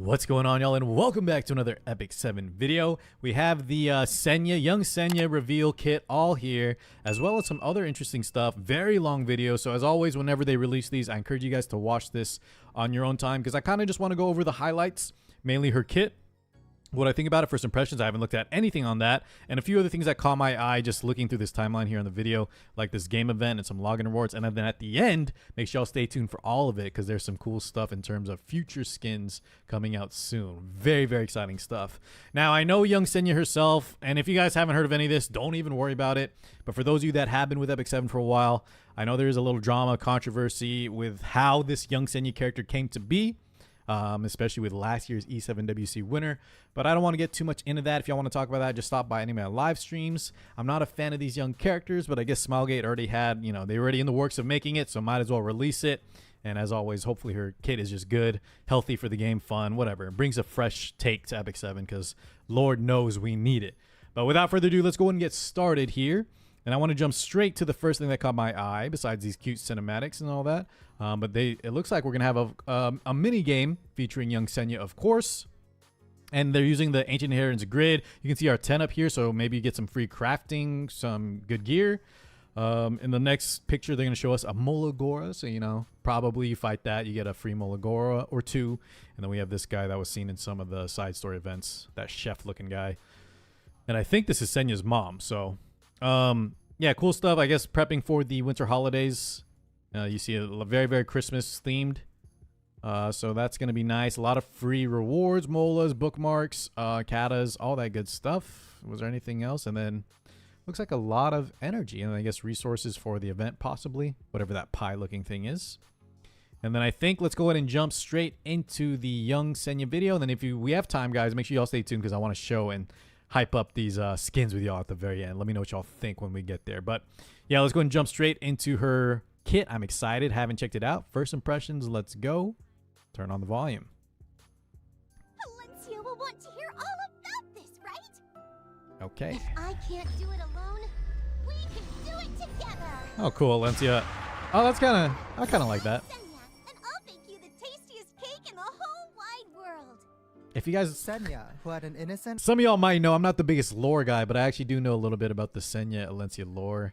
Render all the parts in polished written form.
What's going on, y'all, and welcome back to another Epic 7 video. We have the Senya, young Senya reveal kit all here, as well as some other interesting stuff. Very long video, so as always, whenever they release these, I encourage you guys to watch this on your own time, because I kind of just want to go over the highlights, mainly her kit. What I think about it, first impressions. I haven't looked at anything on that, and a few other things that caught my eye just looking through this timeline here in the video, like this game event and some login rewards. And then at the end, make sure y'all stay tuned for all of it, because there's some cool stuff in terms of future skins coming out soon. Very, very exciting stuff. Now, I know young Senya herself, and if you guys haven't heard of any of this, don't even worry about it. But for those of you that have been with Epic 7 for a while, I know there is a little drama, controversy with how this young Senya character came to be. Especially with last year's E7WC winner. But I don't want to get too much into that. If y'all want to talk about that, just stop by any of my live streams. I'm not a fan of these young characters, but I guess Smilegate already had, you know, they were already in the works of making it, so might as well release it. And as always, hopefully her kit is just good, healthy for the game, fun, whatever. It brings a fresh take to Epic 7 because Lord knows we need it. But without further ado, let's go ahead and get started here. And I want to jump straight to the first thing that caught my eye, besides these cute cinematics and all that. But it looks like we're going to have a mini game featuring young Senya, of course. And they're using the Ancient Inheritance grid. You can see our 10 up here, so maybe you get some free crafting, some good gear. In the next picture, they're going to show us a Molagora. So, you know, probably you fight that, you get a free Molagora or two. And then we have this guy that was seen in some of the side story events, that chef-looking guy. And I think this is Senya's mom, so... yeah, cool stuff. I guess prepping for the winter holidays. You see a very, very Christmas themed. So that's going to be nice. A lot of free rewards, molas, bookmarks, katas, all that good stuff. Was there anything else? And then looks like a lot of energy and I guess resources for the event, possibly, whatever that pie looking thing is. And then I think let's go ahead and jump straight into the young Senya video. And then if we have time, guys, make sure y'all stay tuned because I want to show and hype up these skins with y'all at the very end. Let me know what y'all think when we get there. But yeah, let's go ahead and jump straight into her kit. I'm excited. Haven't checked it out. First impressions, let's go. Turn on the volume. Valencia will want to hear all about this, right? Okay. If I can't do it alone, we can do it together. Oh, cool, Valencia. Oh, I kind of like that. Senya, and I'll bake you the tastiest cake in the whole wide world. If you guys... Senya, who had an innocent... Some of y'all might know I'm not the biggest lore guy, but I actually do know a little bit about the Senya Valencia lore.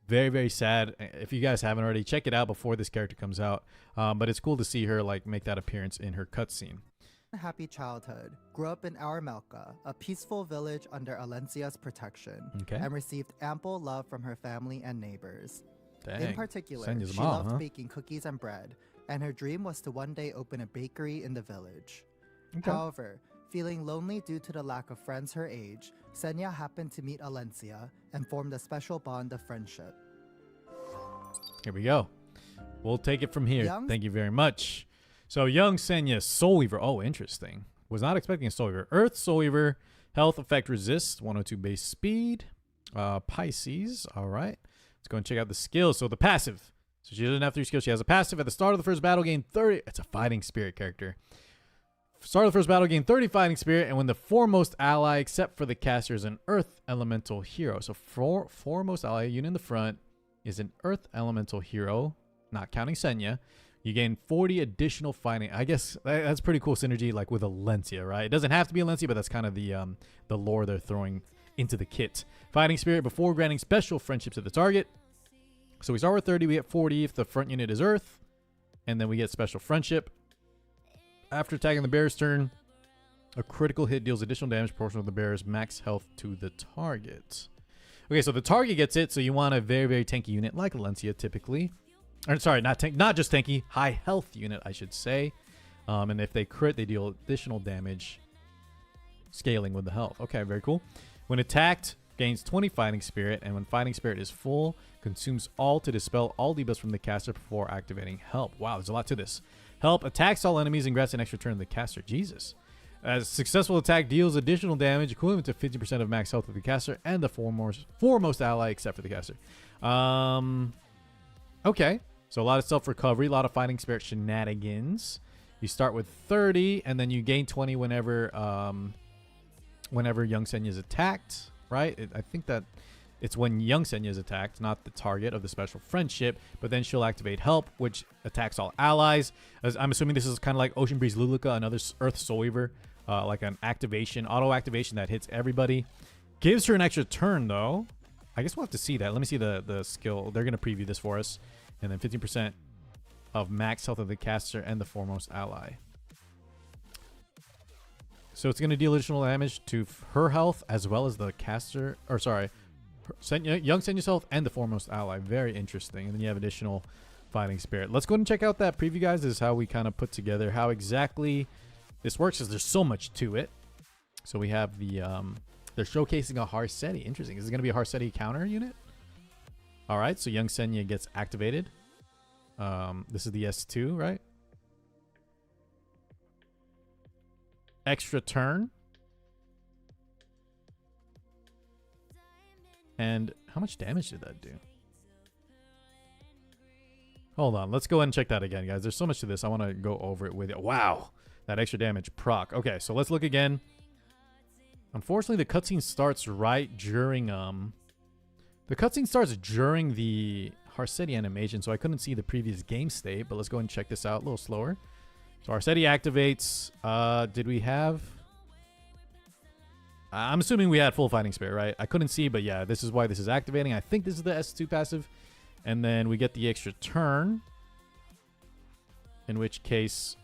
Very, very sad. If you guys haven't already, check it out before this character comes out. But it's cool to see her like make that appearance in her cutscene. happy childhood, grew up in Aramelka, a peaceful village under Alencia's protection, and received ample love from her family and neighbors. Dang. In particular, Senya's she mom, loved baking cookies and bread, and her dream was to one day open a bakery in the village. However, feeling lonely due to the lack of friends her age, Senya happened to meet Alencia and formed a special bond of friendship. Here we go. We'll take it from here. Thank you very much. So, young Senya, Soul Weaver. Oh, interesting. Was not expecting a Soul Weaver. Earth, Soul Weaver, health, effect, resist, 102 base speed. Pisces. All right. Let's go and check out the skills. So, the passive. So, she doesn't have 3 skills. She has a passive. At the start of the first battle, gain 30. It's a fighting spirit character. Start of the first battle, gain 30 fighting spirit, and when the foremost ally, except for the caster, is an earth elemental hero. So foremost ally unit in the front is an earth elemental hero, not counting Senya. You gain 40 additional fighting. I guess that's pretty cool synergy, like with Alencia, right? It doesn't have to be Alencia, but that's kind of the lore they're throwing into the kit. Fighting spirit before granting special friendship to the target. So we start with 30, we get 40 if the front unit is earth, and then we get special friendship. After attacking the bear's turn, a critical hit deals additional damage proportional to the bear's max health to the target. Okay, so the target gets it, so you want a very, very tanky unit like Alencia typically. Or, sorry, not just tanky, high health unit, I should say. And if they crit, they deal additional damage scaling with the health. Okay, very cool. When attacked, gains 20 fighting spirit, and when fighting spirit is full, consumes all to dispel all debuffs from the caster before activating help. Wow, there's a lot to this. Help attacks all enemies and grants an extra turn to the caster. Jesus. As successful attack deals additional damage equivalent to 50% of max health of the caster and the foremost ally except for the caster. Okay. So a lot of self-recovery, a lot of fighting spirit shenanigans. You start with 30 and then you gain 20 whenever young Senya is attacked, right? I think that It's when young Senya is attacked, not the target of the special friendship, but then she'll activate Help, which attacks all allies. As I'm assuming this is kind of like Ocean Breeze Luluka, another Earth Soul Weaver, like an activation, auto activation that hits everybody. Gives her an extra turn, though. I guess we'll have to see that. Let me see the skill. They're going to preview this for us. And then 15% of max health of the caster and the foremost ally. So it's going to deal additional damage to her health as well as the caster, or sorry, young Senya's health and the foremost ally. Very interesting. And then you have additional fighting spirit. Let's go ahead and check out that preview, guys. This is how we kind of put together how exactly this works, because there's so much to it. So we have the, they're showcasing a Harseti. Interesting. Is it going to be a Harseti counter unit? All right. So young Senya gets activated. This is the S2, right? Extra turn. And how much damage did that do? Hold on. Let's go ahead and check that again, guys. There's so much to this. I want to go over it with you. Wow. That extra damage proc. Okay, so let's look again. Unfortunately, the cutscene starts right during... The cutscene starts during the Harseti animation, so I couldn't see the previous game state. But let's go ahead and check this out a little slower. So Harseti activates. Did we have... I'm assuming we had full fighting spirit, right? I couldn't see, but yeah, this is why this is activating. I think this is the S2 passive. And then we get the extra turn. In which case...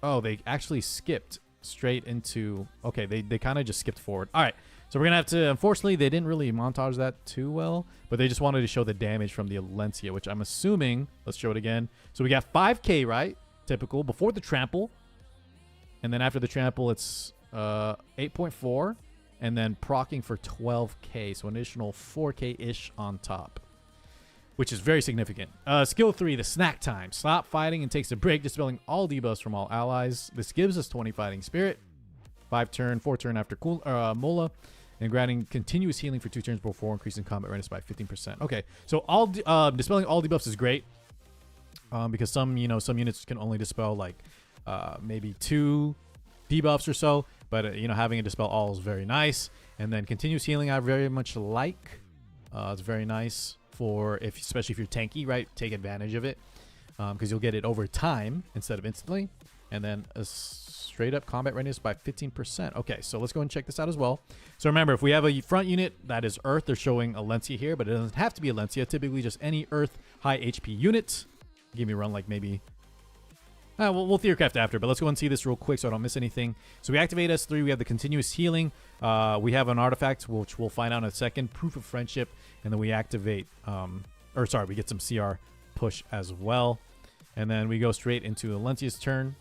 Oh, they actually skipped straight into... Okay, they kind of just skipped forward. All right, so we're going to have to... Unfortunately, they didn't really montage that too well. But they just wanted to show the damage from the Alencia, which I'm assuming... Let's show it again. So we got 5k, right? Typical. Before the trample. And then after the trample, it's... 8.4, and then proccing for 12k, so an additional 4k-ish on top, which is very significant. Skill 3, the snack time. Stop fighting and takes a break, dispelling all debuffs from all allies. This gives us 20 fighting spirit, 4 turn after Mola, and granting continuous healing for 2 turns before increasing combat readiness by 15%. Okay, so all dispelling all debuffs is great, because some units can only dispel like maybe 2 debuffs or so, but having a dispel all is very nice. And then continuous healing I very much like. It's very nice for especially if you're tanky, right? Take advantage of it, because you'll get it over time instead of instantly. And then a straight up combat readiness by 15%. Okay, so let's go and check this out as well. So remember, if we have a front unit that is Earth, they're showing Alencia here, but it doesn't have to be Alencia. Typically just any Earth high HP unit. Give me a run like maybe... we'll Theorcraft after, but let's go and see this real quick so I don't miss anything. So we activate S3. We have the continuous healing. We have an artifact, which we'll find out in a second. Proof of friendship. And then we activate... we get some CR push as well. And then we go straight into Alencia's turn,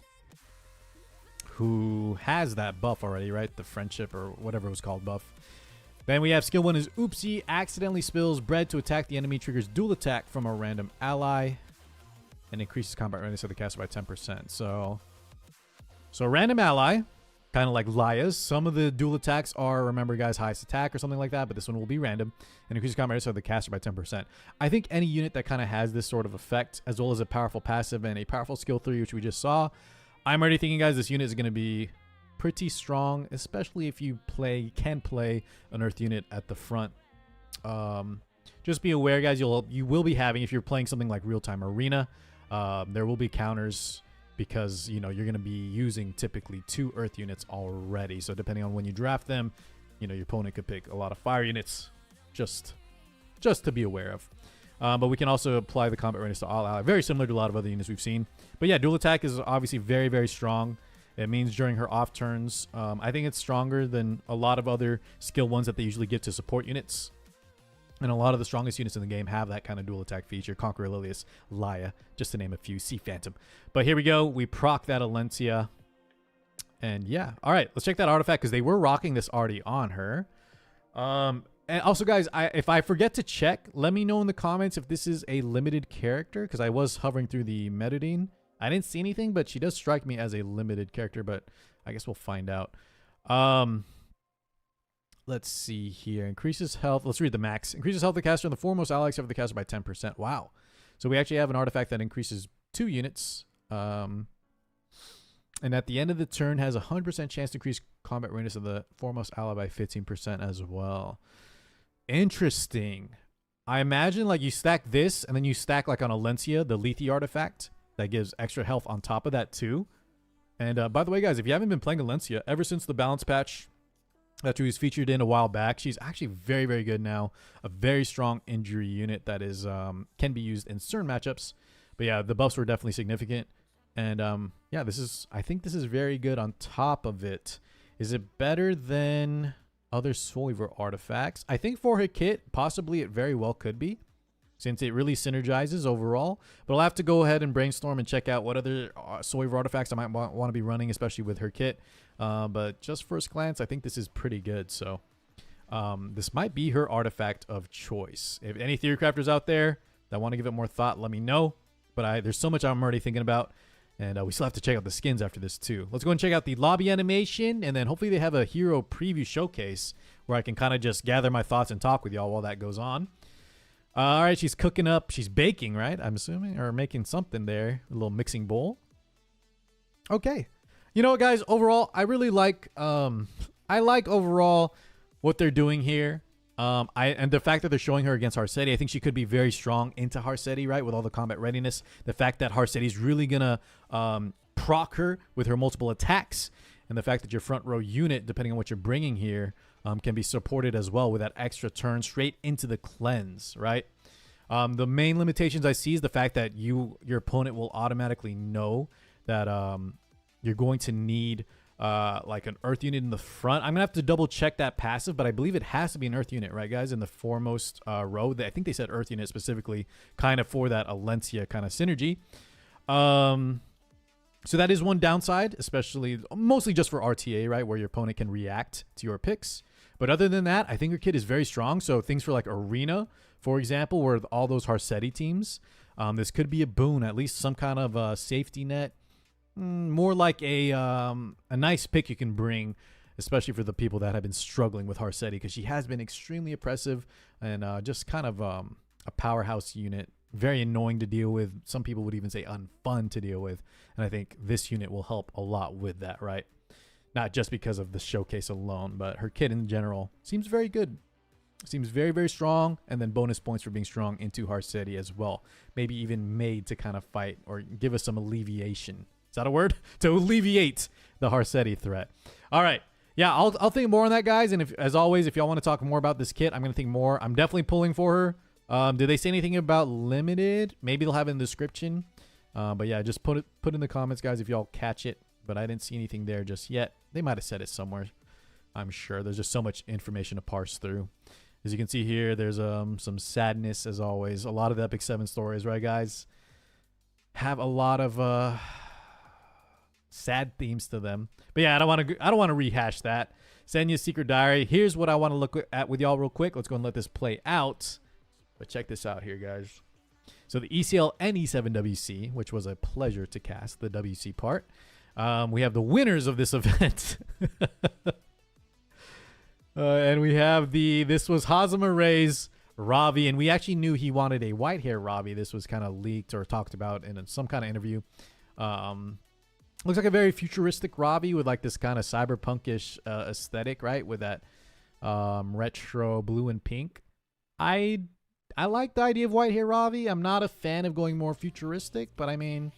who has that buff already, right? The friendship or whatever it was called buff. Then we have skill 1 is Oopsie. Accidentally spills bread to attack the enemy. Triggers dual attack from a random ally. And increases combat readiness of the caster by 10%. So random ally, kind of like Lia's. Some of the dual attacks are, remember guys, highest attack or something like that, but this one will be random. And increases combat readiness of the caster by 10%. I think any unit that kind of has this sort of effect, as well as a powerful passive and a powerful skill 3, which we just saw, I'm already thinking, guys, this unit is going to be pretty strong, especially if you can play an Earth unit at the front. Just be aware, guys, you will be having, if you're playing something like Real-Time Arena, there will be counters because, you're going to be using typically 2 Earth units already. So depending on when you draft them, your opponent could pick a lot of fire units just to be aware of. But we can also apply the combat readiness to all allies, very similar to a lot of other units we've seen. But yeah, dual attack is obviously very, very strong. It means during her off turns, I think it's stronger than a lot of other skill 1s that they usually give to support units. And a lot of the strongest units in the game have that kind of dual attack feature. Conqueror Lilius, Lia, just to name a few. Sea Phantom. But here we go. We proc that Alencia. And yeah. All right. Let's check that artifact because they were rocking this already on her. And also, guys, if I forget to check, let me know in the comments if this is a limited character, because I was hovering through the metadine. I didn't see anything, but she does strike me as a limited character, but I guess we'll find out. Let's see here. Increases health. Let's read the max. Increases health of the caster and the foremost ally except for the caster by 10%. Wow. So we actually have an artifact that increases 2 units. And at the end of the turn has a 100% chance to increase combat readiness of the foremost ally by 15% as well. interesting. I imagine like you stack this and then you stack like on Alencia, the Lethe artifact that gives extra health on top of that too. And by the way, guys, if you haven't been playing Alencia ever since the balance patch that she was featured in a while back, she's actually very, very good now. A very strong injury unit that is can be used in certain matchups. But yeah, the buffs were definitely significant. And yeah, I think this is very good on top of it. Is it better than other Soulweaver artifacts? I think for her kit, possibly it very well could be, since it really synergizes overall. But I'll have to go ahead and brainstorm and check out what other Soulweaver artifacts I might want to be running, especially with her kit. But just first glance, I think this is pretty good. So this might be her artifact of choice. If any theory crafters out there that want to give it more thought, let me know. But there's so much I'm already thinking about. And we still have to check out the skins after this too. Let's go and check out the lobby animation. And then hopefully they have a hero preview showcase where I can kind of just gather my thoughts and talk with y'all while that goes on. All right, she's cooking up. She's baking, right? I'm assuming. Or making something there. A little mixing bowl. Okay. You know what, guys? Overall, I really like... I like overall what they're doing here. And the fact that they're showing her against Harsetti, I think she could be very strong into Harsetti, right? With all the combat readiness. The fact that Harsetti's really going to proc her with her multiple attacks. And the fact that your front row unit, depending on what you're bringing here, can be supported as well with that extra turn straight into the cleanse, right? The main limitations I see is the fact that your opponent will automatically know that you're going to need... like an earth unit in the front. I'm gonna have to double check that passive, but I believe it has to be an earth unit, right, guys? In the foremost row. I think they said earth unit specifically, kind of for that Alencia kind of synergy. So that is one downside, especially mostly just for RTA, right, where your opponent can react to your picks. But other than that, I think your kit is very strong. So things for like Arena, for example, where all those Harsetti teams, this could be a boon, at least some kind of safety net. More like a nice pick you can bring, especially for the people that have been struggling with Harsetti, because she has been extremely oppressive and just kind of a powerhouse unit. Very annoying to deal with. Some people would even say unfun to deal with. And I think this unit will help a lot with that, right? Not just because of the showcase alone, but her kit in general seems very good. Seems very, very strong. And then bonus points for being strong into Harsetti as well. Maybe even made to kind of fight or give us some alleviation. Is that a word? To alleviate the Harsetti threat. All right. Yeah, I'll think more on that, guys. And as always, if y'all want to talk more about this kit, I'm going to think more. I'm definitely pulling for her. Did they say anything about limited? Maybe they'll have it in the description. But yeah, just put in the comments, guys, if y'all catch it. But I didn't see anything there just yet. They might have said it somewhere. I'm sure. There's just so much information to parse through. As you can see here, there's some sadness, as always. A lot of the Epic 7 stories, right, guys? Have a lot of... sad themes to them. But yeah, I don't want to rehash that. Senya's Secret Diary. Here's what I want to look at with y'all real quick. Let's go and let this play out. But check this out here, guys. So the ECL and E7WC, which was a pleasure to cast, the WC part. We have the winners of this event. And we have this was Hazama Ray's Ravi, and we actually knew he wanted a white hair Ravi. This was kind of leaked or talked about in some kind of interview. Looks like a very futuristic Ravi with like this kind of cyberpunkish aesthetic, right? With that retro blue and pink. I like the idea of white hair Ravi. I'm not a fan of going more futuristic, but I mean,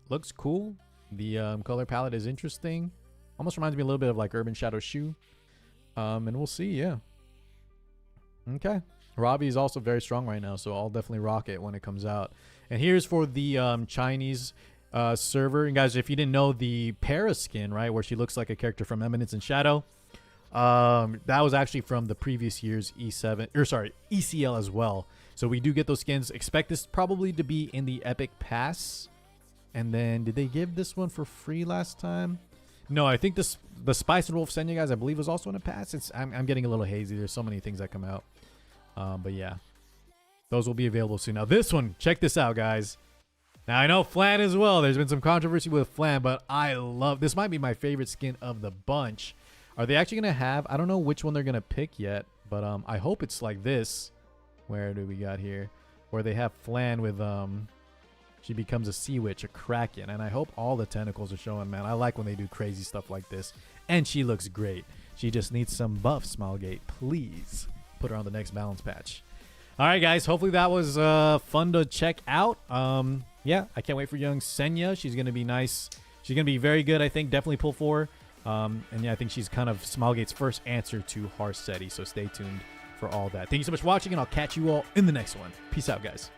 looks cool. The color palette is interesting. Almost reminds me a little bit of like Urban Shadow Shoe. And we'll see, yeah. Okay. Ravi is also very strong right now, so I'll definitely rock it when it comes out. And here's for the Chinese server. And guys, if you didn't know, the Para skin, right, where she looks like a character from Eminence and Shadow, that was actually from the previous year's ECL as well. So we do get those skins. Expect this probably to be in the Epic Pass. And then did they give this one for free last time? No, I think the Spice and Wolf Senya, guys, I believe was also in a pass. I'm getting a little hazy. There's so many things that come out. But yeah, those will be available soon. Now this one, check this out, guys. Now I know Flan as well. There's been some controversy with Flan, but I love this. Might be my favorite skin of the bunch. Are they actually gonna have? I don't know which one they're gonna pick yet, but I hope it's like this. Where do we got here? Where they have Flan with she becomes a sea witch, a kraken, and I hope all the tentacles are showing, man. I like when they do crazy stuff like this, and she looks great. She just needs some buff, Smilegate, please. put her on the next balance patch. All right, guys. Hopefully that was fun to check out. Yeah, I can't wait for young Senya. She's going to be nice. She's going to be very good, I think. Definitely pull for her. And yeah, I think she's kind of Smilegate's first answer to Harsetti. So stay tuned for all that. Thank you so much for watching, and I'll catch you all in the next one. Peace out, guys.